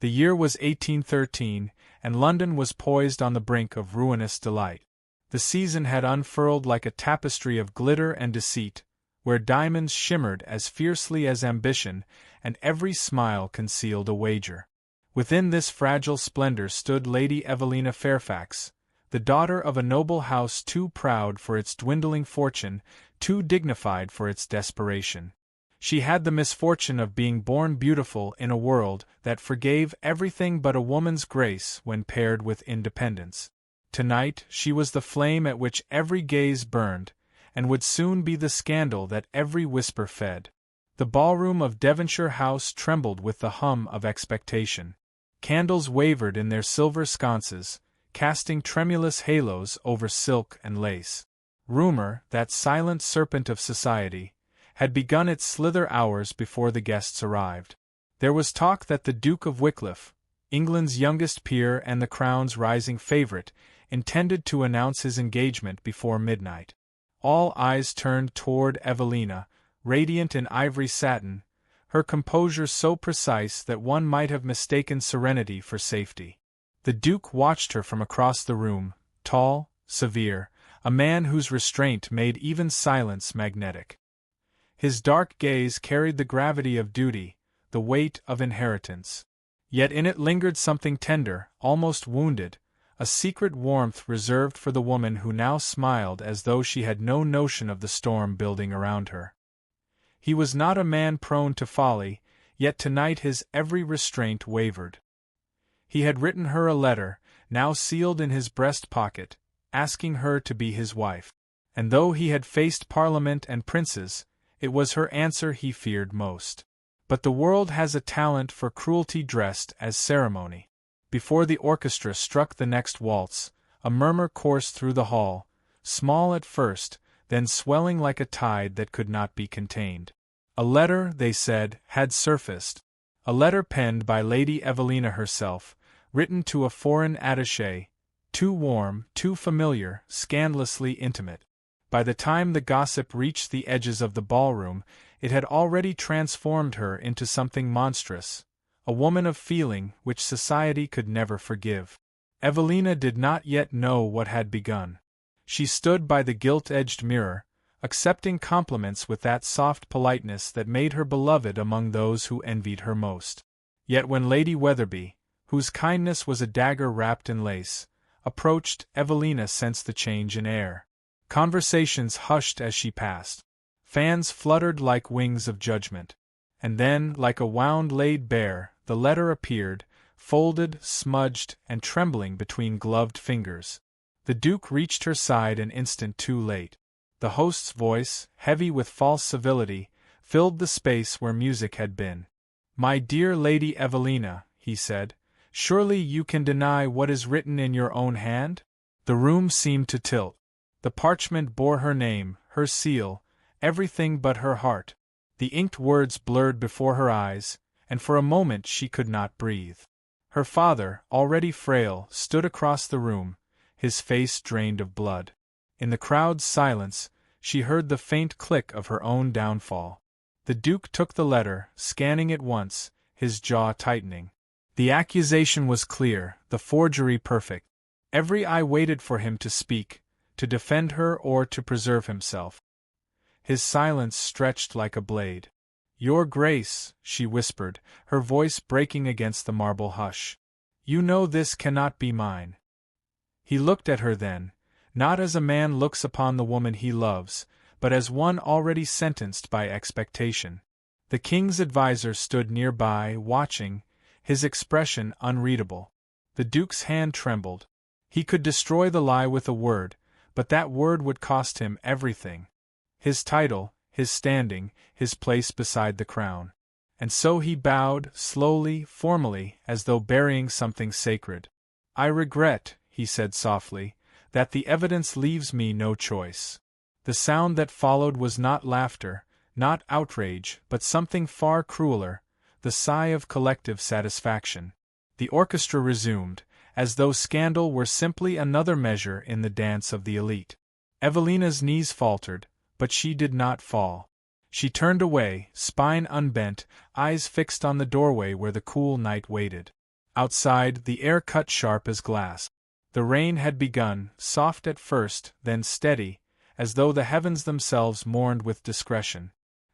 The year was 1813, and London was poised on the brink of ruinous delight. The season had unfurled like a tapestry of glitter and deceit, where diamonds shimmered as fiercely as ambition, and every smile concealed a wager. Within this fragile splendor stood Lady Evelina Fairfax, the daughter of a noble house too proud for its dwindling fortune, too dignified for its desperation. She had the misfortune of being born beautiful in a world that forgave everything but a woman's grace when paired with independence. Tonight she was the flame at which every gaze burned, and would soon be the scandal that every whisper fed. The ballroom of Devonshire House trembled with the hum of expectation. Candles wavered in their silver sconces, casting tremulous halos over silk and lace. Rumor, that silent serpent of society, had begun its slither hours before the guests arrived. There was talk that the Duke of Wycliffe, England's youngest peer and the Crown's rising favourite, intended to announce his engagement before midnight. All eyes turned toward Evelina, radiant in ivory satin, her composure so precise that one might have mistaken serenity for safety. The Duke watched her from across the room, tall, severe, a man whose restraint made even silence magnetic. His dark gaze carried the gravity of duty, the weight of inheritance. Yet in it lingered something tender, almost wounded, a secret warmth reserved for the woman who now smiled as though she had no notion of the storm building around her. He was not a man prone to folly, yet tonight his every restraint wavered. He had written her a letter, now sealed in his breast pocket, asking her to be his wife. And though he had faced Parliament and princes, it was her answer he feared most. But the world has a talent for cruelty dressed as ceremony. Before the orchestra struck the next waltz, a murmur coursed through the hall, small at first, then swelling like a tide that could not be contained. A letter, they said, had surfaced. A letter penned by Lady Evelina herself, written to a foreign attaché, too warm, too familiar, scandalously intimate. By the time the gossip reached the edges of the ballroom, it had already transformed her into something monstrous, a woman of feeling which society could never forgive. Evelina did not yet know what had begun. She stood by the gilt-edged mirror, accepting compliments with that soft politeness that made her beloved among those who envied her most. Yet when Lady Weatherby, whose kindness was a dagger wrapped in lace, approached, Evelina sensed the change in air. Conversations hushed as she passed. Fans fluttered like wings of judgment. And then, like a wound laid bare, the letter appeared, folded, smudged, and trembling between gloved fingers. The Duke reached her side an instant too late. The host's voice, heavy with false civility, filled the space where music had been. "My dear Lady Evelina," he said, "surely you can deny what is written in your own hand?" The room seemed to tilt. The parchment bore her name, her seal, everything but her heart. The inked words blurred before her eyes, and for a moment she could not breathe. Her father, already frail, stood across the room, his face drained of blood. In the crowd's silence, she heard the faint click of her own downfall. The Duke took the letter, scanning it once, his jaw tightening. The accusation was clear, the forgery perfect. Every eye waited for him to speak, to defend her or to preserve himself. His silence stretched like a blade. "Your Grace," she whispered, her voice breaking against the marble hush. "You know this cannot be mine." He looked at her then, not as a man looks upon the woman he loves, but as one already sentenced by expectation. The king's adviser stood nearby, watching, his expression unreadable. The Duke's hand trembled. He could destroy the lie with a word, but that word would cost him everything. His title, his standing, his place beside the crown. And so he bowed, slowly, formally, as though burying something sacred. "I regret," he said softly, "that the evidence leaves me no choice." The sound that followed was not laughter, not outrage, but something far crueler, the sigh of collective satisfaction. The orchestra resumed, as though scandal were simply another measure in the dance of the elite. Evelina's knees faltered, but she did not fall. She turned away, spine unbent, eyes fixed on the doorway where the cool night waited. Outside, the air cut sharp as glass. The rain had begun, soft at first, then steady, as though the heavens themselves mourned with discretion.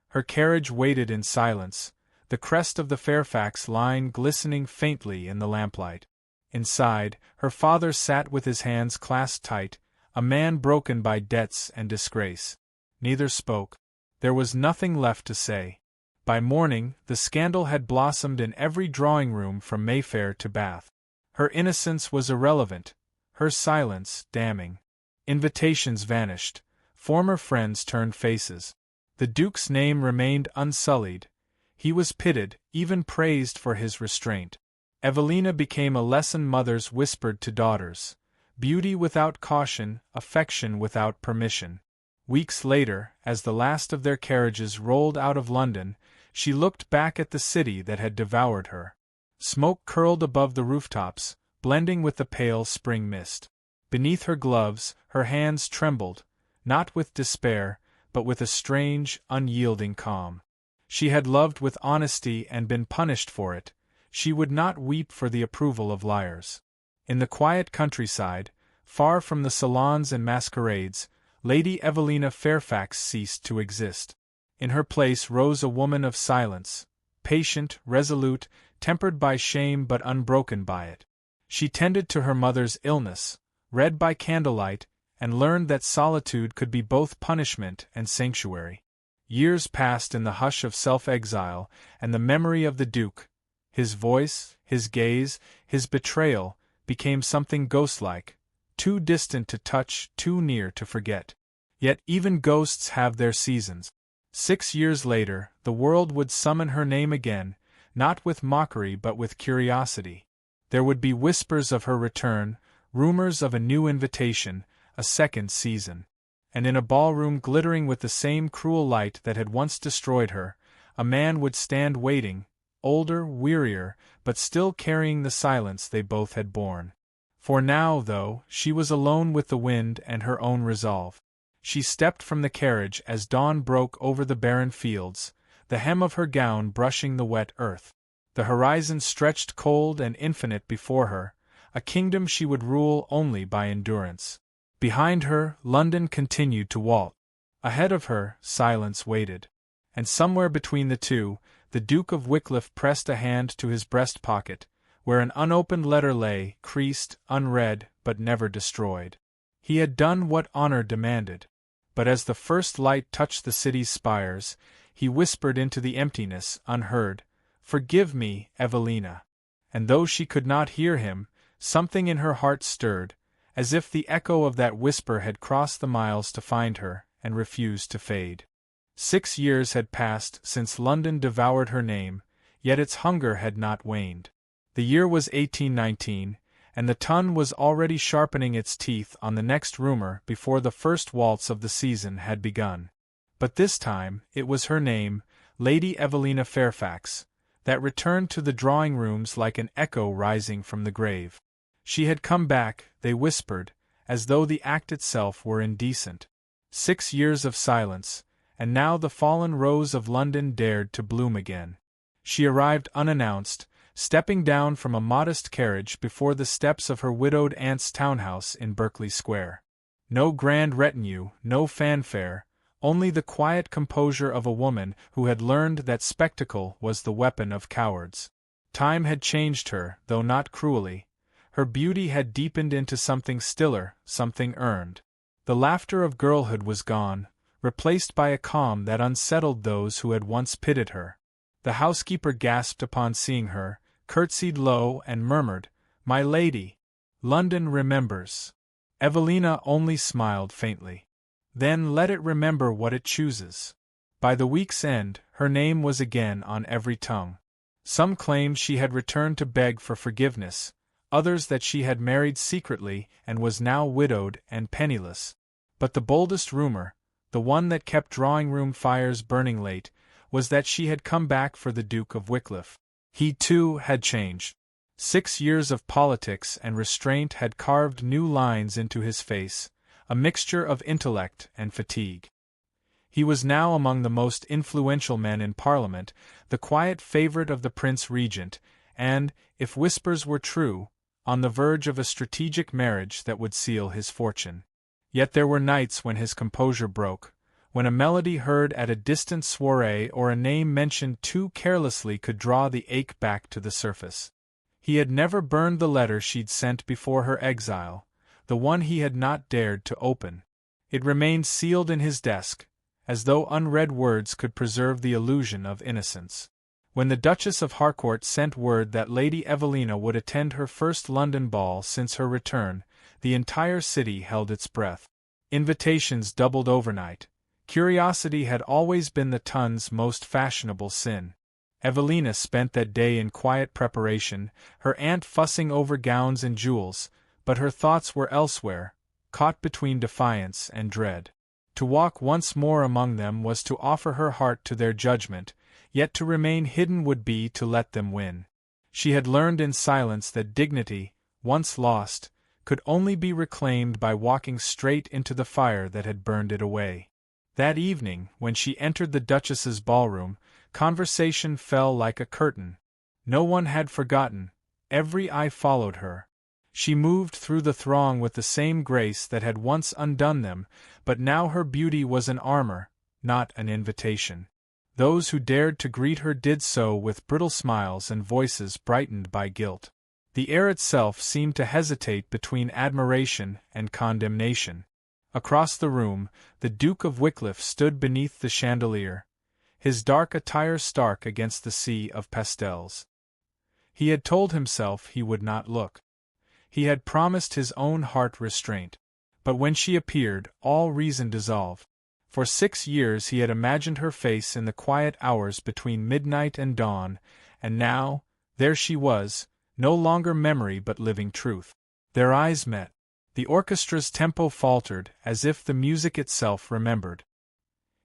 Her carriage waited in silence, the crest of the Fairfax line glistening faintly in the lamplight. Inside, her father sat with his hands clasped tight, a man broken by debts and disgrace. Neither spoke. There was nothing left to say. By morning, the scandal had blossomed in every drawing-room from Mayfair to Bath. Her innocence was irrelevant, her silence damning. Invitations vanished, former friends turned faces. The Duke's name remained unsullied. He was pitied, even praised for his restraint. Evelina became a lesson mothers whispered to daughters: beauty without caution, affection without permission. Weeks later, as the last of their carriages rolled out of London, she looked back at the city that had devoured her. Smoke curled above the rooftops, blending with the pale spring mist. Beneath her gloves, her hands trembled, not with despair, but with a strange, unyielding calm. She had loved with honesty and been punished for it. She would not weep for the approval of liars. In the quiet countryside, far from the salons and masquerades, Lady Evelina Fairfax ceased to exist. In her place rose a woman of silence, patient, resolute, tempered by shame but unbroken by it. She tended to her mother's illness, read by candlelight, and learned that solitude could be both punishment and sanctuary. Years passed in the hush of self-exile, and the memory of the Duke, his voice, his gaze, his betrayal, became something ghostlike, too distant to touch, too near to forget. Yet even ghosts have their seasons. 6 years later, the world would summon her name again, not with mockery but with curiosity. There would be whispers of her return, rumors of a new invitation, a second season. And in a ballroom glittering with the same cruel light that had once destroyed her, a man would stand waiting, older, wearier, but still carrying the silence they both had borne. For now, though, she was alone with the wind and her own resolve. She stepped from the carriage as dawn broke over the barren fields, the hem of her gown brushing the wet earth. The horizon stretched cold and infinite before her, a kingdom she would rule only by endurance. Behind her, London continued to waltz. Ahead of her, silence waited. And somewhere between the two, the Duke of Wycliffe pressed a hand to his breast pocket, where an unopened letter lay, creased, unread, but never destroyed. He had done what honor demanded. But as the first light touched the city's spires, he whispered into the emptiness, unheard, "Forgive me, Evelina." And though she could not hear him, something in her heart stirred, as if the echo of that whisper had crossed the miles to find her, and refused to fade. 6 years had passed since London devoured her name, yet its hunger had not waned. The year was 1819, and the Tun was already sharpening its teeth on the next rumor before the first waltz of the season had begun. But this time, it was her name, Lady Evelina Fairfax, that returned to the drawing-rooms like an echo rising from the grave. She had come back, they whispered, as though the act itself were indecent. 6 years of silence, and now the fallen rose of London dared to bloom again. She arrived unannounced, stepping down from a modest carriage before the steps of her widowed aunt's townhouse in Berkeley Square. No grand retinue, no fanfare, only the quiet composure of a woman who had learned that spectacle was the weapon of cowards. Time had changed her, though not cruelly. Her beauty had deepened into something stiller, something earned. The laughter of girlhood was gone, replaced by a calm that unsettled those who had once pitied her. The housekeeper gasped upon seeing her, curtsied low and murmured, "My lady, London remembers." Evelina only smiled faintly. Then let it remember what it chooses. By the week's end, her name was again on every tongue. Some claimed she had returned to beg for forgiveness, others that she had married secretly and was now widowed and penniless. But the boldest rumor, the one that kept drawing-room fires burning late, was that she had come back for the Duke of Wycliffe. He, too, had changed. 6 years of politics and restraint had carved new lines into his face, a mixture of intellect and fatigue. He was now among the most influential men in Parliament, the quiet favorite of the Prince Regent, and, if whispers were true, on the verge of a strategic marriage that would seal his fortune. Yet there were nights when his composure broke, when a melody heard at a distant soirée or a name mentioned too carelessly could draw the ache back to the surface. He had never burned the letter she'd sent before her exile, the one he had not dared to open. It remained sealed in his desk, as though unread words could preserve the illusion of innocence. When the Duchess of Harcourt sent word that Lady Evelina would attend her first London ball since her return, the entire city held its breath. Invitations doubled overnight. Curiosity had always been the ton's most fashionable sin. Evelina spent that day in quiet preparation, her aunt fussing over gowns and jewels, but her thoughts were elsewhere, caught between defiance and dread. To walk once more among them was to offer her heart to their judgment, yet to remain hidden would be to let them win. She had learned in silence that dignity, once lost, could only be reclaimed by walking straight into the fire that had burned it away. That evening, when she entered the Duchess's ballroom, conversation fell like a curtain. No one had forgotten, every eye followed her. She moved through the throng with the same grace that had once undone them, but now her beauty was an armor, not an invitation. Those who dared to greet her did so with brittle smiles and voices brightened by guilt. The air itself seemed to hesitate between admiration and condemnation. Across the room, the Duke of Wycliffe stood beneath the chandelier, his dark attire stark against the sea of pastels. He had told himself he would not look. He had promised his own heart restraint. But when she appeared, all reason dissolved. For 6 years he had imagined her face in the quiet hours between midnight and dawn, and now, there she was, no longer memory but living truth. Their eyes met. The orchestra's tempo faltered, as if the music itself remembered.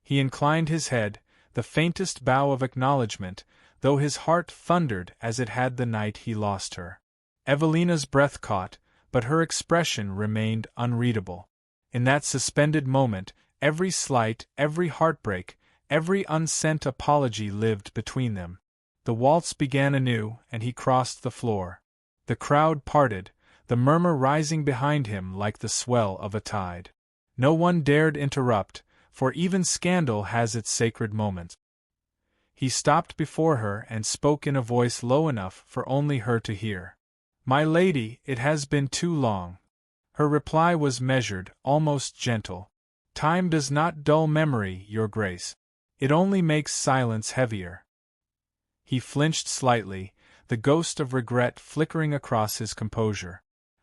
He inclined his head, the faintest bow of acknowledgment, though his heart thundered as it had the night he lost her. Evelina's breath caught, but her expression remained unreadable. In that suspended moment, every slight, every heartbreak, every unsent apology lived between them. The waltz began anew, and he crossed the floor. The crowd parted, the murmur rising behind him like the swell of a tide. No one dared interrupt, for even scandal has its sacred moments. He stopped before her and spoke in a voice low enough for only her to hear. "My lady, it has been too long." Her reply was measured, almost gentle. "Time does not dull memory, your grace. It only makes silence heavier." He flinched slightly, the ghost of regret flickering across his composure.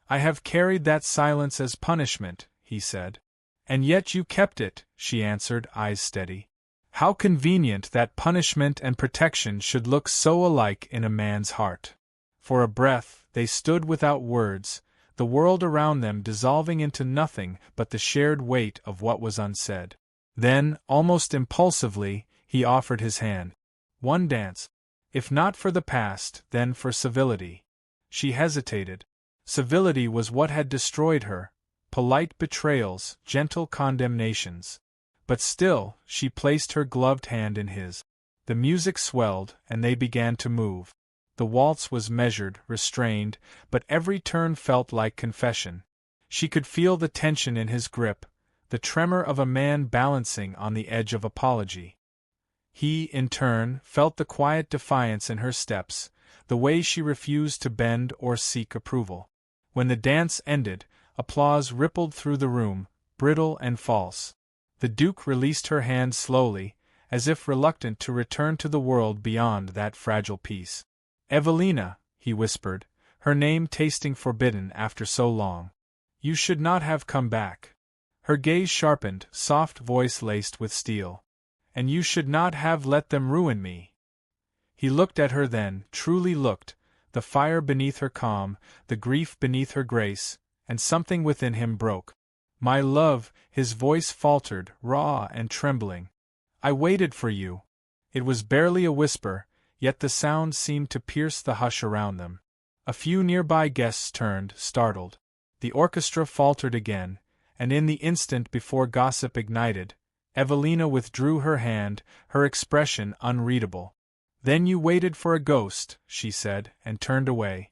"I have carried that silence as punishment," he said. "And yet you kept it," she answered, eyes steady. "How convenient that punishment and protection should look so alike in a man's heart." For a breath, they stood without words, the world around them dissolving into nothing but the shared weight of what was unsaid. Then, almost impulsively, he offered his hand. One dance. If not for the past, then for civility. She hesitated. Civility was what had destroyed her, polite betrayals, gentle condemnations. But still, she placed her gloved hand in his. The music swelled, and they began to move. The waltz was measured, restrained, but every turn felt like confession. She could feel the tension in his grip, the tremor of a man balancing on the edge of apology. He, in turn, felt the quiet defiance in her steps, the way she refused to bend or seek approval. When the dance ended, applause rippled through the room, brittle and false. The Duke released her hand slowly, as if reluctant to return to the world beyond that fragile peace. "Evelina," he whispered, her name tasting forbidden after so long. "You should not have come back." Her gaze sharpened, soft voice laced with steel. "And you should not have let them ruin me." He looked at her then, truly looked, the fire beneath her calm, the grief beneath her grace, and something within him broke. "My love," his voice faltered, raw and trembling. "I waited for you." It was barely a whisper, yet the sound seemed to pierce the hush around them. A few nearby guests turned, startled. The orchestra faltered again, and in the instant before gossip ignited, Evelina withdrew her hand, her expression unreadable. Then you waited for a ghost, she said, and turned away.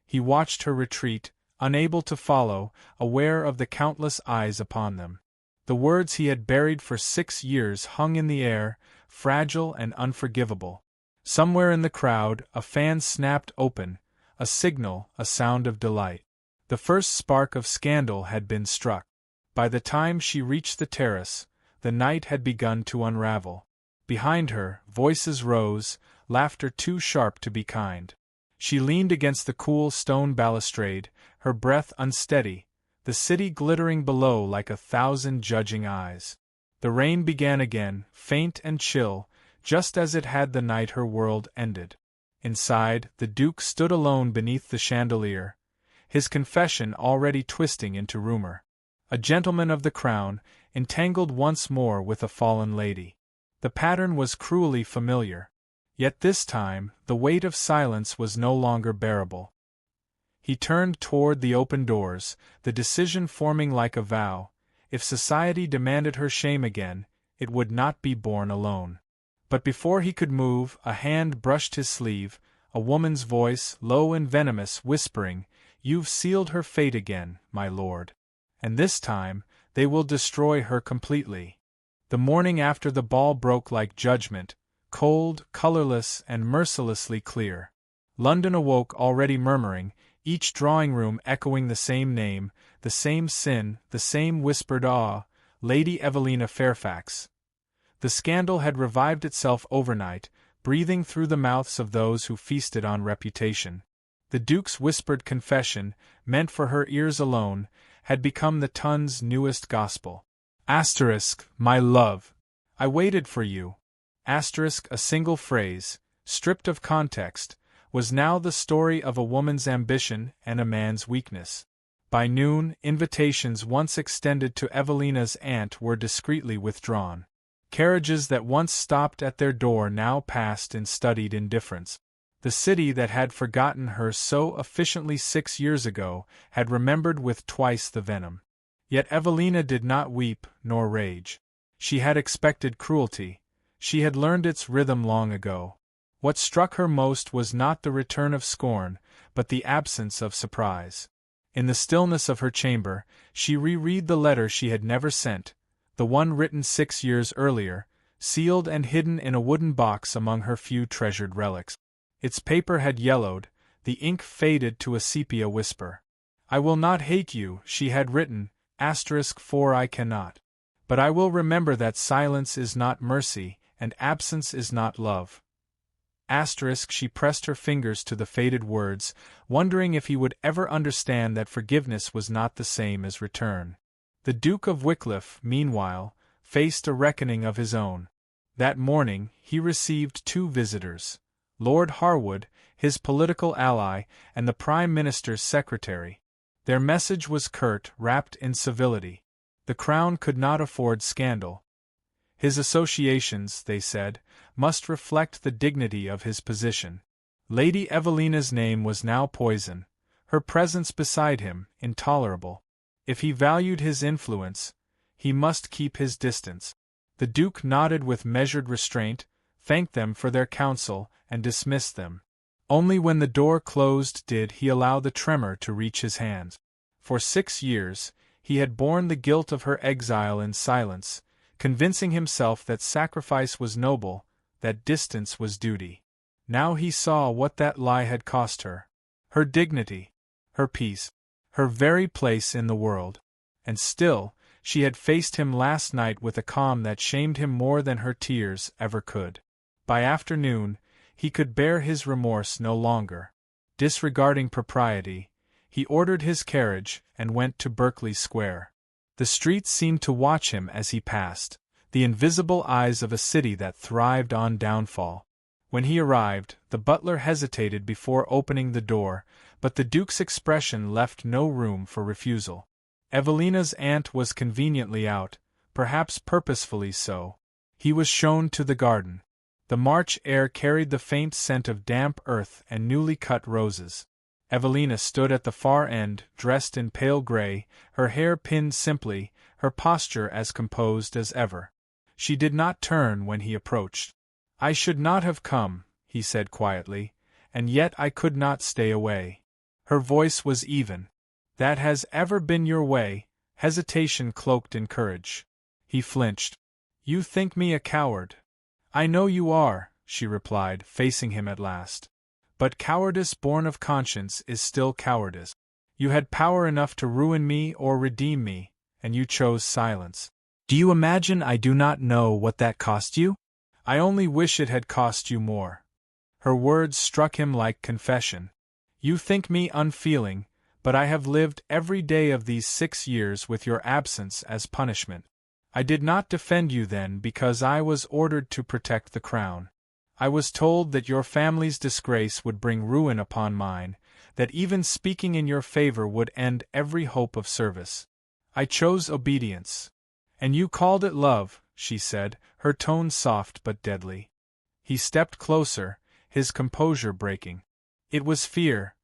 He watched her retreat, unable to follow, aware of the countless eyes upon them. The words he had buried for 6 years hung in the air, fragile and unforgivable. Somewhere in the crowd, a fan snapped open, a signal, a sound of delight. The first spark of scandal had been struck. By the time she reached the terrace, the night had begun to unravel. Behind her, voices rose, laughter too sharp to be kind. She leaned against the cool stone balustrade, her breath unsteady, the city glittering below like 1,000 judging eyes. The rain began again, faint and chill, just as it had the night her world ended. Inside, the Duke stood alone beneath the chandelier, his confession already twisting into rumor. A gentleman of the crown, entangled once more with a fallen lady. The pattern was cruelly familiar. Yet this time, the weight of silence was no longer bearable. He turned toward the open doors, the decision forming like a vow: if society demanded her shame again, it would not be borne alone. But before he could move, a hand brushed his sleeve, a woman's voice, low and venomous, whispering, "You've sealed her fate again, my lord. And this time, they will destroy her completely." The morning after the ball broke like judgment, cold, colorless, and mercilessly clear. London awoke already murmuring, each drawing-room echoing the same name, the same sin, the same whispered awe: Lady Evelina Fairfax. The scandal had revived itself overnight, breathing through the mouths of those who feasted on reputation. The Duke's whispered confession, meant for her ears alone, had become the ton's newest gospel. My love. I waited for you. A single phrase, stripped of context, was now the story of a woman's ambition and a man's weakness. By noon, invitations once extended to Evelina's aunt were discreetly withdrawn. Carriages that once stopped at their door now passed in studied indifference. The city that had forgotten her so efficiently 6 years ago had remembered with twice the venom. Yet Evelina did not weep nor rage. She had expected cruelty. She had learned its rhythm long ago. What struck her most was not the return of scorn, but the absence of surprise. In the stillness of her chamber, she reread the letter she had never sent, the one written 6 years earlier, sealed and hidden in a wooden box among her few treasured relics. Its paper had yellowed, the ink faded to a sepia whisper. "I will not hate you," she had written, for I cannot. "But I will remember that silence is not mercy, and absence is not love." She pressed her fingers to the faded words, wondering if he would ever understand that forgiveness was not the same as return. The Duke of Wycliffe, meanwhile, faced a reckoning of his own. That morning, he received 2 visitors: Lord Harwood, his political ally, and the Prime Minister's secretary. Their message was curt, wrapped in civility. The Crown could not afford scandal. His associations, they said, must reflect the dignity of his position. Lady Evelina's name was now poison, her presence beside him, intolerable. If he valued his influence, he must keep his distance. The Duke nodded with measured restraint, thanked them for their counsel, and dismissed them. Only when the door closed did he allow the tremor to reach his hands. For 6 years, he had borne the guilt of her exile in silence, convincing himself that sacrifice was noble, that distance was duty. Now he saw what that lie had cost her: her dignity, her peace, her very place in the world. And still, she had faced him last night with a calm that shamed him more than her tears ever could. By afternoon, he could bear his remorse no longer. Disregarding propriety, he ordered his carriage and went to Berkeley Square. The streets seemed to watch him as he passed, the invisible eyes of a city that thrived on downfall. When he arrived, the butler hesitated before opening the door, but the Duke's expression left no room for refusal. Evelina's aunt was conveniently out, perhaps purposefully so. He was shown to the garden. The March air carried the faint scent of damp earth and newly cut roses. Evelina stood at the far end, dressed in pale gray, her hair pinned simply, her posture as composed as ever. She did not turn when he approached. I should not have come, he said quietly, and yet I could not stay away. Her voice was even. That has ever been your way, hesitation cloaked in courage. He flinched. You think me a coward. I know you are, she replied, facing him at last. But cowardice born of conscience is still cowardice. You had power enough to ruin me or redeem me, and you chose silence. Do you imagine I do not know what that cost you? I only wish it had cost you more. Her words struck him like confession. You think me unfeeling, but I have lived every day of these 6 years with your absence as punishment. I did not defend you then because I was ordered to protect the crown. I was told that your family's disgrace would bring ruin upon mine, that even speaking in your favor would end every hope of service. I chose obedience. And you called it love, she said, her tone soft but deadly. He stepped closer, his composure breaking. It was fear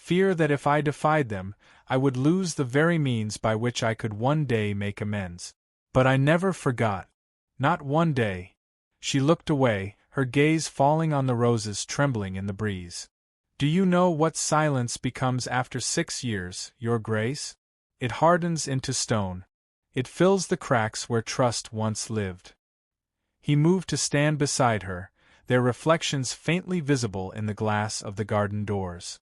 that if I defied them, I would lose the very means by which I could one day make amends. But I never forgot. Not one day. She looked away, her gaze falling on the roses trembling in the breeze. Do you know what silence becomes after 6 years, Your Grace? It hardens into stone. It fills the cracks where trust once lived. He moved to stand beside her, their reflections faintly visible in the glass of the garden doors.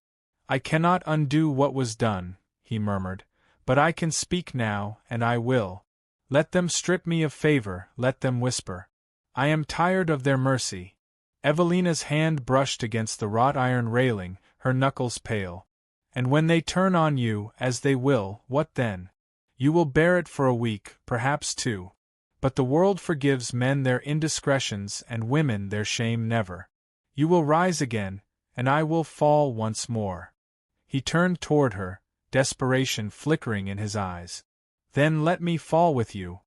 I cannot undo what was done, he murmured, but I can speak now, and I will. Let them strip me of favor, let them whisper. I am tired of their mercy. Evelina's hand brushed against the wrought iron railing, her knuckles pale. And when they turn on you, as they will, what then? You will bear it for a week, perhaps 2. But the world forgives men their indiscretions and women their shame never. You will rise again, and I will fall once more. He turned toward her, desperation flickering in his eyes. Then let me fall with you.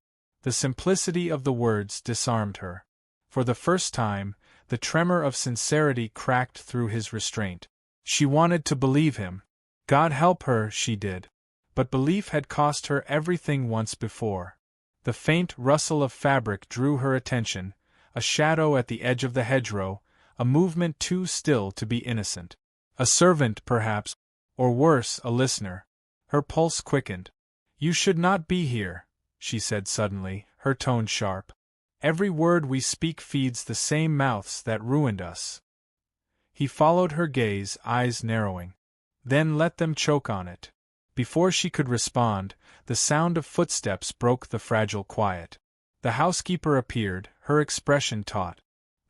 The simplicity of the words disarmed her. For the first time, the tremor of sincerity cracked through his restraint. She wanted to believe him. God help her, she did. But belief had cost her everything once before. The faint rustle of fabric drew her attention, a shadow at the edge of the hedgerow, a movement too still to be innocent. A servant, perhaps, or worse, a listener. Her pulse quickened. You should not be here, she said suddenly, her tone sharp. Every word we speak feeds the same mouths that ruined us. He followed her gaze, eyes narrowing. Then let them choke on it. Before she could respond, the sound of footsteps broke the fragile quiet. The housekeeper appeared, her expression taut.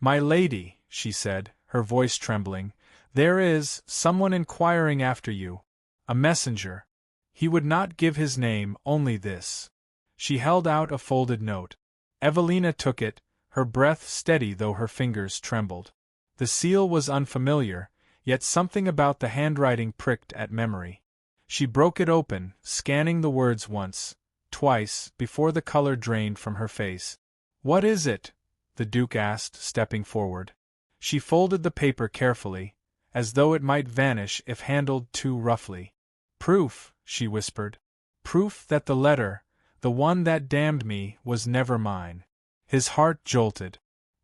My lady, she said, her voice trembling, there is someone inquiring after you. A messenger. He would not give his name, only this. She held out a folded note. Evelina took it, her breath steady though her fingers trembled. The seal was unfamiliar, yet something about the handwriting pricked at memory. She broke it open, scanning the words once, twice, before the color drained from her face. What is it? The Duke asked, stepping forward. She folded the paper carefully, as though it might vanish if handled too roughly. Proof, she whispered. Proof that the letter, the one that damned me, was never mine. His heart jolted.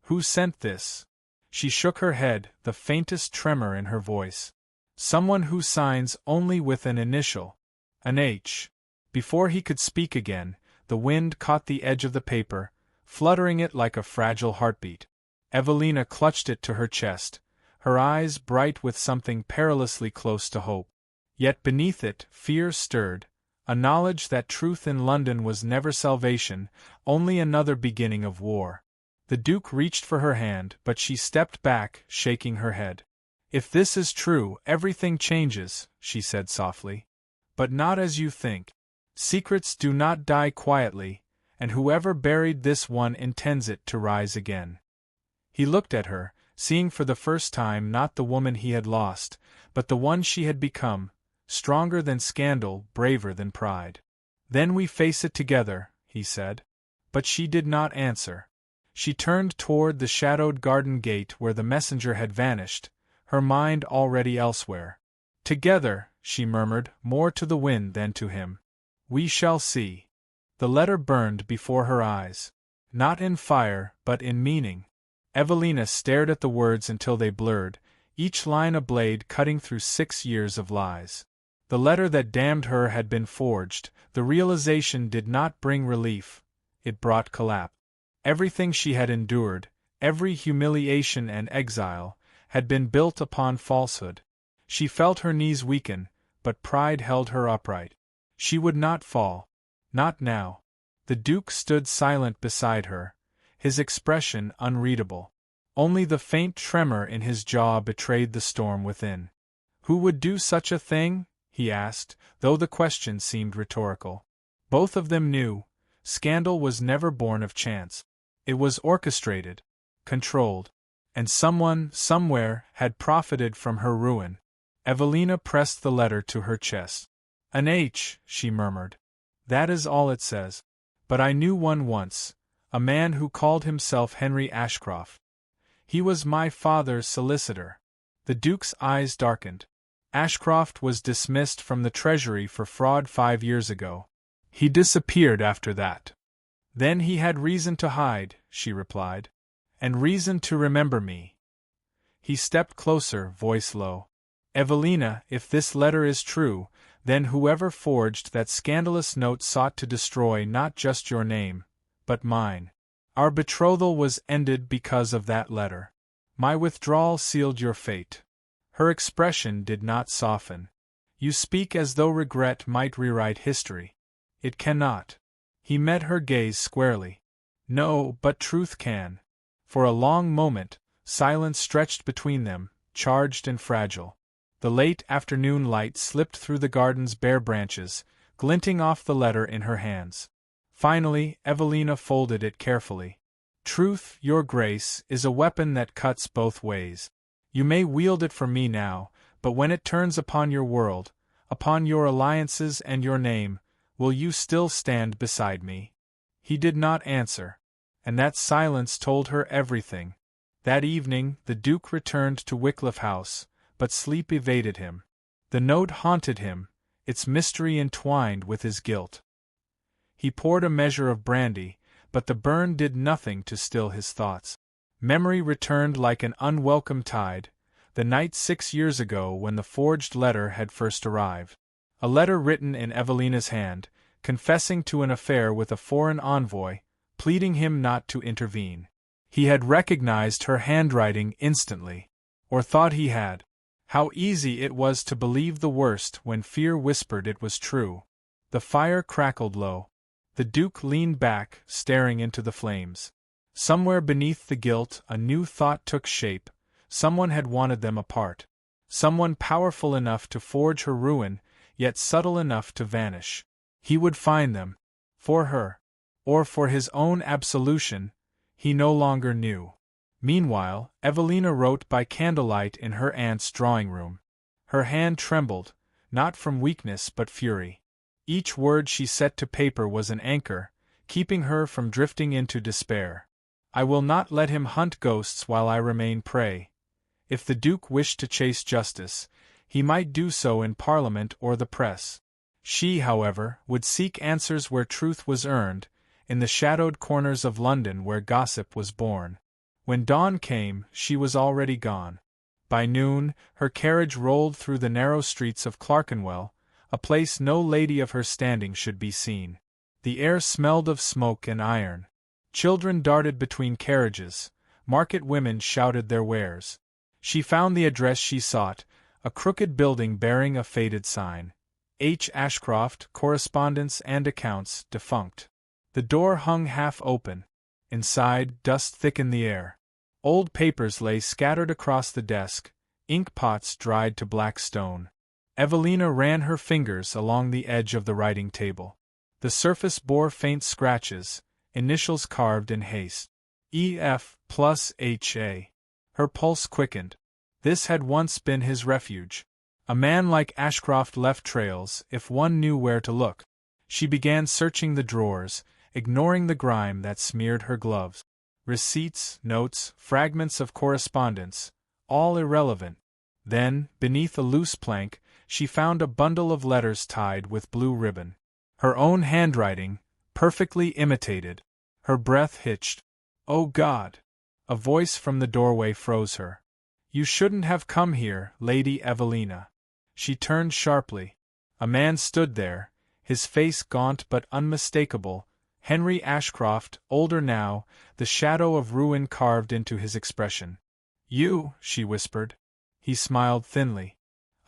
Who sent this? She shook her head, the faintest tremor in her voice. Someone who signs only with an initial. An H. Before he could speak again, the wind caught the edge of the paper, fluttering it like a fragile heartbeat. Evelina clutched it to her chest, her eyes bright with something perilously close to hope. Yet beneath it, fear stirred, a knowledge that truth in London was never salvation, only another beginning of war. The Duke reached for her hand, but she stepped back, shaking her head. If this is true, everything changes, she said softly. But not as you think. Secrets do not die quietly, and whoever buried this one intends it to rise again. He looked at her, seeing for the first time not the woman he had lost, but the one she had become, stronger than scandal, braver than pride. Then we face it together, he said. But she did not answer. She turned toward the shadowed garden gate where the messenger had vanished, her mind already elsewhere. Together, she murmured, more to the wind than to him. We shall see. The letter burned before her eyes. Not in fire, but in meaning. Evelina stared at the words until they blurred, each line a blade cutting through 6 years of lies. The letter that damned her had been forged. The realization did not bring relief, it brought collapse. Everything she had endured, every humiliation and exile, had been built upon falsehood. She felt her knees weaken, but pride held her upright. She would not fall. Not now. The Duke stood silent beside her, his expression unreadable. Only the faint tremor in his jaw betrayed the storm within. Who would do such a thing? He asked, though the question seemed rhetorical. Both of them knew, scandal was never born of chance. It was orchestrated, controlled. And someone, somewhere, had profited from her ruin. Evelina pressed the letter to her chest. An H, she murmured. That is all it says. But I knew one once, a man who called himself Henry Ashcroft. He was my father's solicitor. The Duke's eyes darkened. Ashcroft was dismissed from the Treasury for fraud 5 years ago. He disappeared after that. Then he had reason to hide, she replied. And reason to remember me. He stepped closer, voice low. Evelina, if this letter is true, then whoever forged that scandalous note sought to destroy not just your name, but mine. Our betrothal was ended because of that letter. My withdrawal sealed your fate. Her expression did not soften. You speak as though regret might rewrite history. It cannot. He met her gaze squarely. No, but truth can. For a long moment, silence stretched between them, charged and fragile. The late afternoon light slipped through the garden's bare branches, glinting off the letter in her hands. Finally, Evelina folded it carefully. Truth, your grace, is a weapon that cuts both ways. You may wield it for me now, but when it turns upon your world, upon your alliances and your name, will you still stand beside me? He did not answer, and that silence told her everything. That evening, the Duke returned to Wycliffe House, but sleep evaded him. The note haunted him, its mystery entwined with his guilt. He poured a measure of brandy, but the burn did nothing to still his thoughts. Memory returned like an unwelcome tide, the night 6 years ago when the forged letter had first arrived. A letter written in Evelina's hand, confessing to an affair with a foreign envoy, pleading him not to intervene. He had recognized her handwriting instantly. Or thought he had. How easy it was to believe the worst when fear whispered it was true. The fire crackled low. The Duke leaned back, staring into the flames. Somewhere beneath the guilt, a new thought took shape. Someone had wanted them apart. Someone powerful enough to forge her ruin, yet subtle enough to vanish. He would find them. For her. Or for his own absolution. He no longer knew. Meanwhile, Evelina wrote by candlelight in her aunt's drawing-room. Her hand trembled, not from weakness but fury. Each word she set to paper was an anchor, keeping her from drifting into despair. I will not let him hunt ghosts while I remain prey. If the Duke wished to chase justice, he might do so in Parliament or the press. She, however, would seek answers where truth was earned, in the shadowed corners of London where gossip was born. When dawn came, she was already gone. By noon, her carriage rolled through the narrow streets of Clerkenwell, a place no lady of her standing should be seen. The air smelled of smoke and iron. Children darted between carriages, market women shouted their wares. She found the address she sought, a crooked building bearing a faded sign. H. Ashcroft, Correspondence and Accounts, Defunct. The door hung half open. Inside, dust thickened the air. Old papers lay scattered across the desk, ink pots dried to black stone. Evelina ran her fingers along the edge of the writing table. The surface bore faint scratches, initials carved in haste. E.F. plus H.A. Her pulse quickened. This had once been his refuge. A man like Ashcroft left trails if one knew where to look. She began searching the drawers, ignoring the grime that smeared her gloves. Receipts, notes, fragments of correspondence, all irrelevant. Then, beneath a loose plank, she found a bundle of letters tied with blue ribbon. Her own handwriting, perfectly imitated. Her breath hitched. Oh God! A voice from the doorway froze her. "You shouldn't have come here, Lady Evelina." She turned sharply. A man stood there, his face gaunt but unmistakable, Henry Ashcroft, older now, the shadow of ruin carved into his expression. "You," she whispered. He smiled thinly.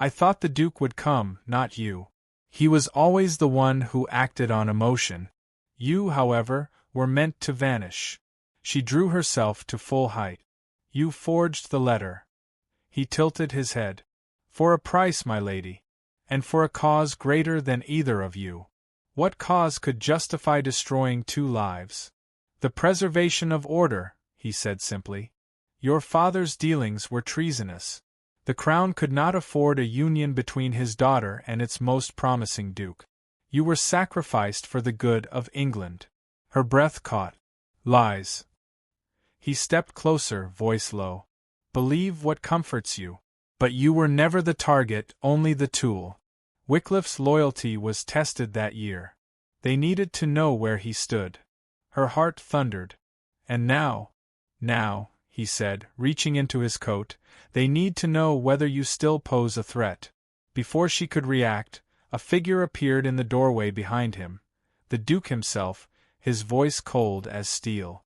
"I thought the Duke would come, not you. He was always the one who acted on emotion. You, however, were meant to vanish." She drew herself to full height. "You forged the letter." He tilted his head. "For a price, my lady. And for a cause greater than either of you." "What cause could justify destroying 2 lives?" "The preservation of order," he said simply. "Your father's dealings were treasonous. The crown could not afford a union between his daughter and its most promising duke. You were sacrificed for the good of England." Her breath caught. "Lies." He stepped closer, voice low. "Believe what comforts you. But you were never the target, only the tool. Wycliffe's loyalty was tested that year. They needed to know where he stood." Her heart thundered. "And now," he said, reaching into his coat, "they need to know whether you still pose a threat." Before she could react, a figure appeared in the doorway behind him. The Duke himself, his voice cold as steel.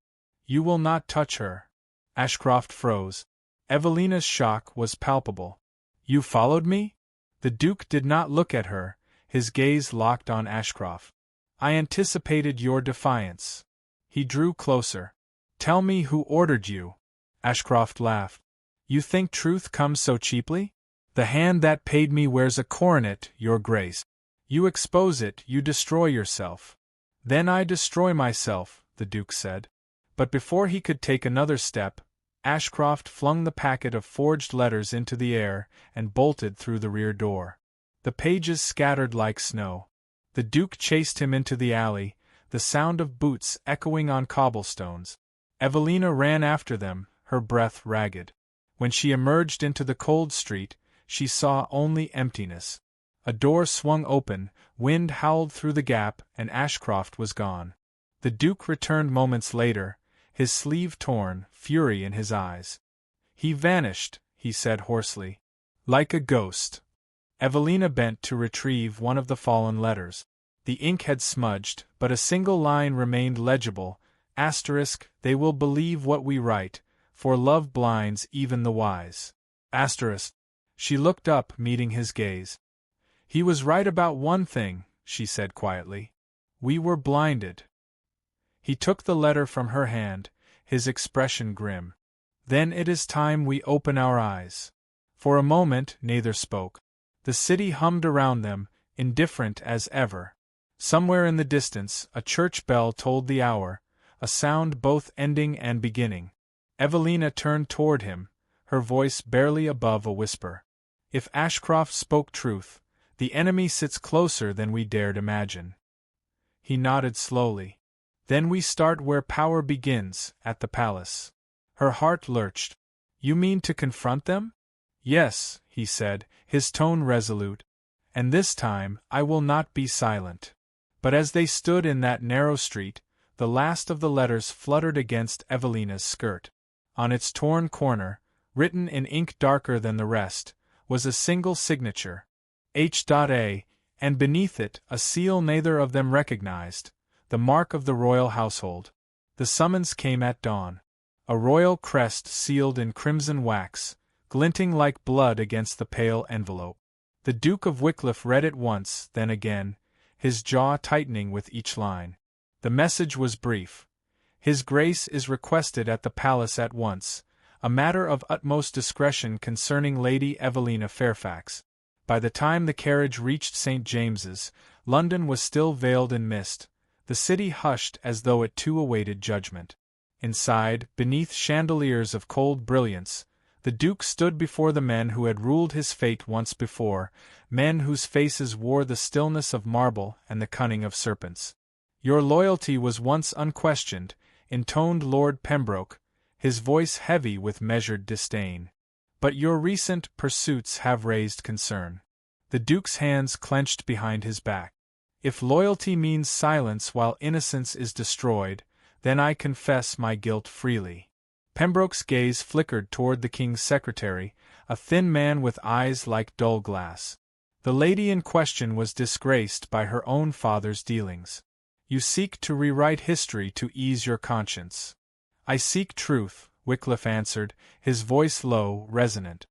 "You will not touch her." Ashcroft froze. Evelina's shock was palpable. "You followed me?" The Duke did not look at her, his gaze locked on Ashcroft. "I anticipated your defiance." He drew closer. "Tell me who ordered you." Ashcroft laughed. "You think truth comes so cheaply? The hand that paid me wears a coronet, your grace. You expose it, you destroy yourself." "Then I destroy myself," the Duke said. But before he could take another step, Ashcroft flung the packet of forged letters into the air and bolted through the rear door. The pages scattered like snow. The Duke chased him into the alley, the sound of boots echoing on cobblestones. Evelina ran after them, her breath ragged. When she emerged into the cold street, she saw only emptiness. A door swung open, wind howled through the gap, and Ashcroft was gone. The Duke returned moments later, his sleeve torn, fury in his eyes. "He vanished," he said hoarsely. "Like a ghost." Evelina bent to retrieve one of the fallen letters. The ink had smudged, but a single line remained legible, *, "They will believe what we write, for love blinds even the wise." *. She looked up, meeting his gaze. "He was right about one thing," she said quietly. "We were blinded." He took the letter from her hand, his expression grim. "Then it is time we open our eyes." For a moment neither spoke. The city hummed around them, indifferent as ever. Somewhere in the distance, a church bell tolled the hour, a sound both ending and beginning. Evelina turned toward him, her voice barely above a whisper. "If Ashcroft spoke truth, the enemy sits closer than we dared imagine." He nodded slowly. "Then we start where power begins, at the palace." Her heart lurched. "You mean to confront them?" "Yes," he said, his tone resolute. "And this time, I will not be silent." But as they stood in that narrow street, the last of the letters fluttered against Evelina's skirt. On its torn corner, written in ink darker than the rest, was a single signature, H.A., and beneath it a seal neither of them recognized, the mark of the royal household. The summons came at dawn. A royal crest sealed in crimson wax, glinting like blood against the pale envelope. The Duke of Wycliffe read it once, then again, his jaw tightening with each line. The message was brief. "His Grace is requested at the palace at once, a matter of utmost discretion concerning Lady Evelina Fairfax." By the time the carriage reached St. James's, London was still veiled in mist, the city hushed as though it too awaited judgment. Inside, beneath chandeliers of cold brilliance, the Duke stood before the men who had ruled his fate once before, men whose faces wore the stillness of marble and the cunning of serpents. "Your loyalty was once unquestioned," intoned Lord Pembroke, his voice heavy with measured disdain. "But your recent pursuits have raised concern." The Duke's hands clenched behind his back. "If loyalty means silence while innocence is destroyed, then I confess my guilt freely." Pembroke's gaze flickered toward the king's secretary, a thin man with eyes like dull glass. The lady in question was disgraced by her own father's dealings. You seek to rewrite history to ease your conscience. I seek truth, Wycliffe answered, his voice low, resonant.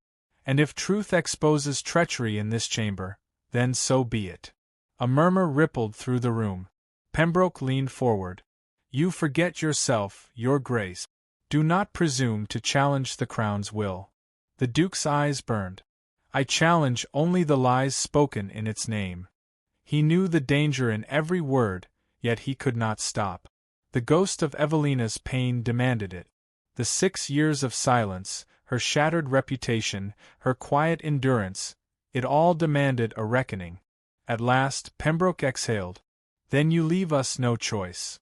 And if truth exposes treachery in this chamber, then so be it. A murmur rippled through the room. Pembroke leaned forward. You forget yourself, your grace. Do not presume to challenge the crown's will. The Duke's eyes burned. I challenge only the lies spoken in its name. He knew the danger in every word, yet he could not stop. The ghost of Evelina's pain demanded it. The 6 years of silence, her shattered reputation, her quiet endurance, it all demanded a reckoning. At last, Pembroke exhaled. Then you leave us no choice.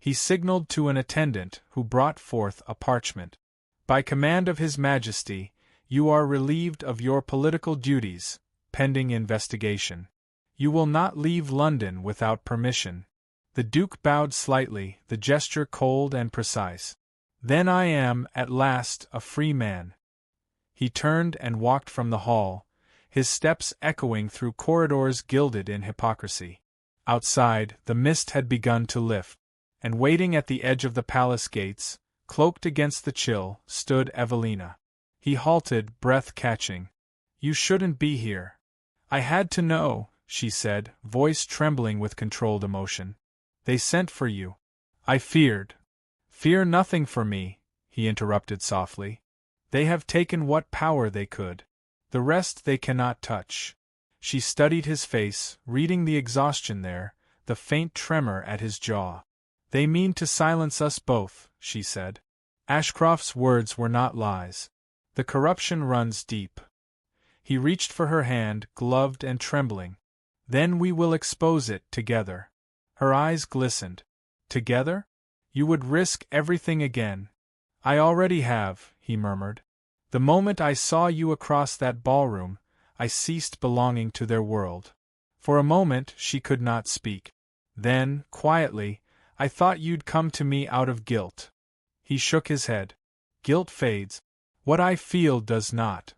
He signaled to an attendant, who brought forth a parchment. By command of His Majesty, you are relieved of your political duties, pending investigation. You will not leave London without permission. The Duke bowed slightly, the gesture cold and precise. Then I am, at last, a free man. He turned and walked from the hall, his steps echoing through corridors gilded in hypocrisy. Outside, the mist had begun to lift, and waiting at the edge of the palace gates, cloaked against the chill, stood Evelina. He halted, breath catching. You shouldn't be here. I had to know, she said, voice trembling with controlled emotion. They sent for you. I feared. Fear nothing for me, he interrupted softly. They have taken what power they could. The rest they cannot touch. She studied his face, reading the exhaustion there, the faint tremor at his jaw. They mean to silence us both, she said. Ashcroft's words were not lies. The corruption runs deep. He reached for her hand, gloved and trembling. Then we will expose it together. Her eyes glistened. Together? You would risk everything again. I already have, he murmured. The moment I saw you across that ballroom, I ceased belonging to their world. For a moment she could not speak. Then, quietly, I thought you'd come to me out of guilt. He shook his head. Guilt fades. What I feel does not.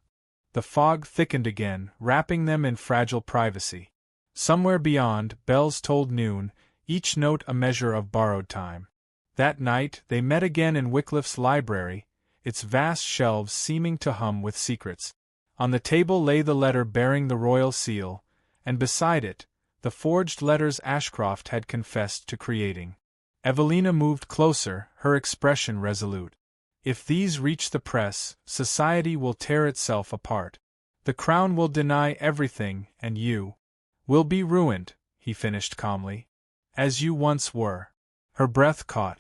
The fog thickened again, wrapping them in fragile privacy. Somewhere beyond, bells tolled noon, each note a measure of borrowed time. That night, they met again in Wycliffe's library, its vast shelves seeming to hum with secrets. On the table lay the letter bearing the royal seal, and beside it, the forged letters Ashcroft had confessed to creating. Evelina moved closer, her expression resolute. If these reach the press, society will tear itself apart. The crown will deny everything, and you will be ruined, he finished calmly. As you once were. Her breath caught.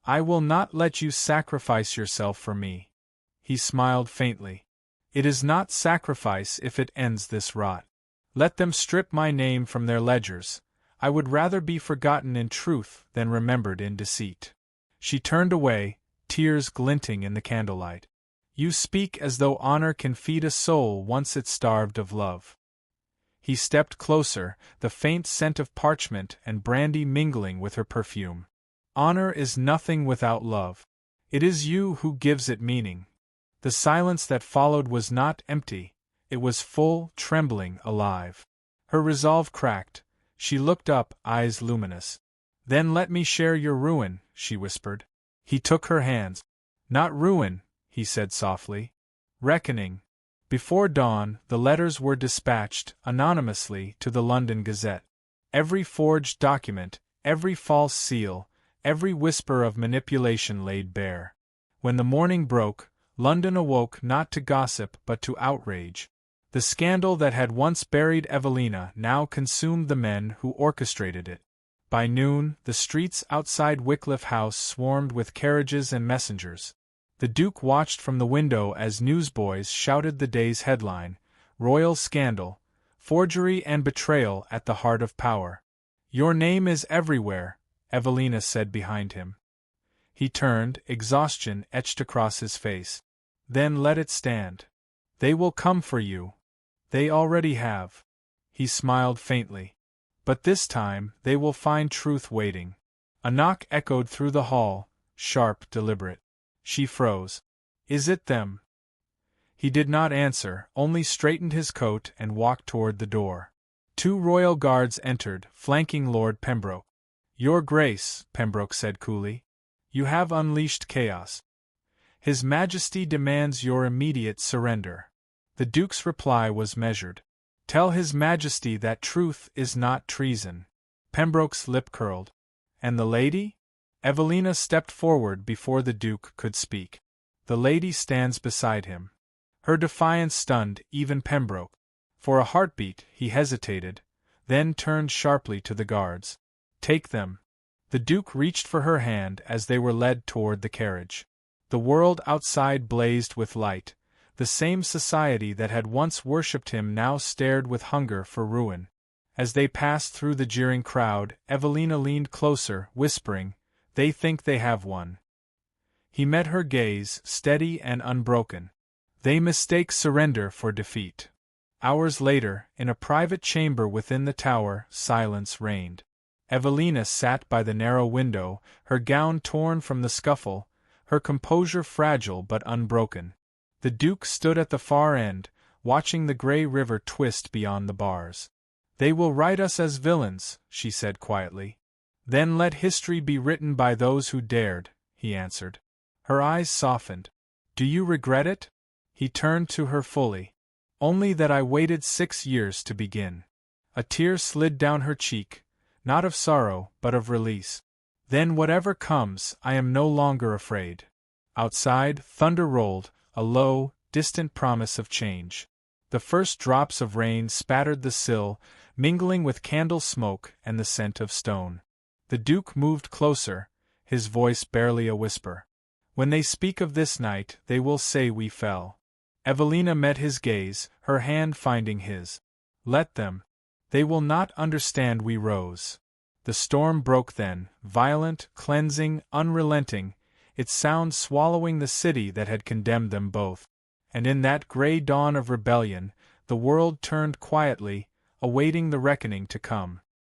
I will not let you sacrifice yourself for me. He smiled faintly. It is not sacrifice if it ends this rot. Let them strip my name from their ledgers. I would rather be forgotten in truth than remembered in deceit. She turned away, tears glinting in the candlelight. You speak as though honor can feed a soul once it's starved of love. He stepped closer, the faint scent of parchment and brandy mingling with her perfume. Honor is nothing without love. It is you who gives it meaning. The silence that followed was not empty, it was full, trembling, alive. Her resolve cracked. She looked up, eyes luminous. Then let me share your ruin, she whispered. He took her hands. Not ruin, he said softly. Reckoning. Before dawn, the letters were dispatched, anonymously, to the London Gazette. Every forged document, every false seal, every whisper of manipulation laid bare. When the morning broke, London awoke not to gossip but to outrage. The scandal that had once buried Evelina now consumed the men who orchestrated it. By noon, the streets outside Wycliffe House swarmed with carriages and messengers. The Duke watched from the window as newsboys shouted the day's headline, Royal Scandal, Forgery and Betrayal at the Heart of Power. Your name is everywhere, Evelina said behind him. He turned, exhaustion etched across his face. Then let it stand. They will come for you. They already have. He smiled faintly. But this time, they will find truth waiting. A knock echoed through the hall, sharp, deliberate. She froze. Is it them? He did not answer, only straightened his coat and walked toward the door. 2 royal guards entered, flanking Lord Pembroke. Your Grace, Pembroke said coolly, you have unleashed chaos. His Majesty demands your immediate surrender. The Duke's reply was measured. Tell His Majesty that truth is not treason. Pembroke's lip curled. And the lady? Evelina stepped forward before the Duke could speak. The lady stands beside him. Her defiance stunned even Pembroke. For a heartbeat, he hesitated, then turned sharply to the guards. Take them. The Duke reached for her hand as they were led toward the carriage. The world outside blazed with light. The same society that had once worshipped him now stared with hunger for ruin. As they passed through the jeering crowd, Evelina leaned closer, whispering, They think they have won. He met her gaze, steady and unbroken. They mistake surrender for defeat. Hours later, in a private chamber within the tower, silence reigned. Evelina sat by the narrow window, her gown torn from the scuffle, her composure fragile but unbroken. The Duke stood at the far end, watching the gray river twist beyond the bars. They will write us as villains, she said quietly. Then let history be written by those who dared, he answered. Her eyes softened. Do you regret it? He turned to her fully. Only that I waited 6 years to begin. A tear slid down her cheek, not of sorrow, but of release. Then whatever comes, I am no longer afraid. Outside, thunder rolled, a low, distant promise of change. The first drops of rain spattered the sill, mingling with candle smoke and the scent of stone. The Duke moved closer, his voice barely a whisper. When they speak of this night, they will say we fell. Evelina met his gaze, her hand finding his. Let them. They will not understand we rose. The storm broke then, violent, cleansing, unrelenting, its sound swallowing the city that had condemned them both. And in that gray dawn of rebellion, the world turned quietly, awaiting the reckoning to come.